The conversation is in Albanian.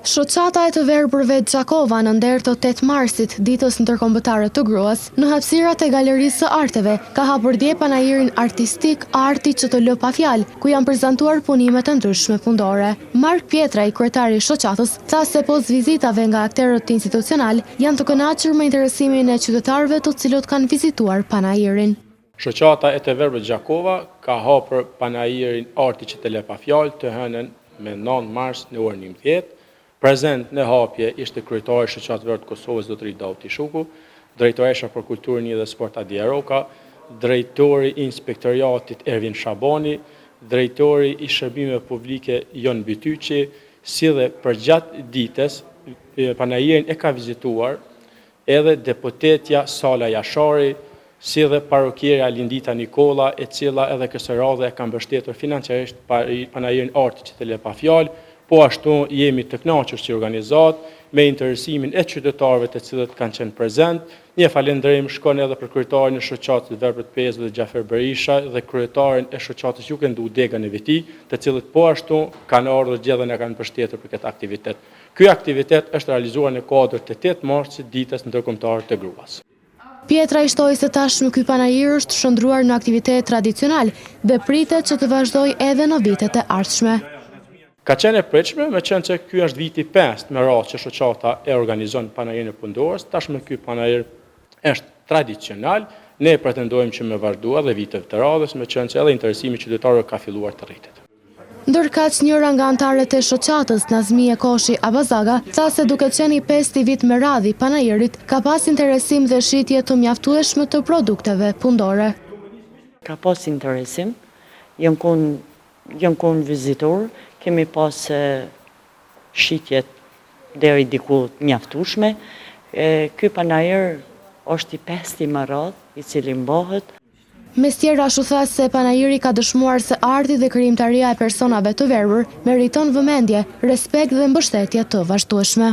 Shoqata e të verbërve Gjakova në nder të 8 marsit, ditës ndërkombëtare të gruas, në hapësirat e Galerisë së Arteve, ka hapur dje panajirin artistik Arti që të lë pa fjalë, ku janë prezantuar punimet e ndryshme fundore. Mark Pietraj, kryetari i shoqatës, tha se pos vizitave nga aktorët institucional, janë të kënaqur me interesimin e qytetarëve të cilët kanë vizituar panajirin. Shoqata e të verbëve Gjakova ka hapur panajirin Arti që të lë pa fjalë të hënën me 9 mars në orën 11. Prezent në hapje ishte kryetari i shoqatëve të Kosovës Zotëri Dauti Shuku, drejtoresha për kulturën dhe sport Adia Roka, drejtori i inspektoriatit Ervin Shabani, drejtori i shërbimeve publike Jon Bytyçi, si dhe përgjatë ditës panajirin e ka vizituar edhe deputetja Sala Jashari, si dhe parokierja Lindita Nikola, e cila edhe kësaj radhe e ka mbështetur financiarisht panajirin Arti që të lë pa fjalë. Po ashtu jemi të kënaqur si organizat me interesimin e qytetarëve të cilët kanë qenë prezent. Një falënderim shkon edhe për kryetarin e shoqatës Verbët Pezë dhe Gjafer Berisha dhe kryetarin e shoqatës Jukendu Dega në Viti, të cilët po ashtu kanë ardhur gjithë dhe kanë mbështetur për këtë aktivitet. Ky aktivitet është realizuar në kuadër të 8 marsit, ditës ndërkombëtare të gruas. Pietra i shtoi se tashmë ky panajir është shndruar në aktivitet tradicional dhe pritet që të vazhdojë edhe në vitet e ardhshme. Ka qenë e pritshme, me qenë që ky është viti 5 me radhë që shoqata e organizon panajirin e Pundorës, tashmë ky panajir është tradicional, ne pretendojmë që me vazhdua dhe viteve të radhës, me qenë që edhe interesimi qytetarëve ka filluar të rritet. Ndërkaq njëra nga anëtarët e shoqatës, Nazmie Koshi Abazaga, tha se duke qenë i 5 vit me radhë i panajirit, ka pas interesim dhe shitje të mjaftueshme të produkteve pundore. Ka pas interesim, jam kon vizitor, kemi pas shitjet deri diku mjaftueshme. Ky panajir është i 5 me radhë, i cili mbahet. Mes tjera ashtu tha se panajiri ka dëshmuar se arti dhe krijimtaria e personave të verbër meriton vëmendje, respekt dhe mbështetje të vazhdueshme.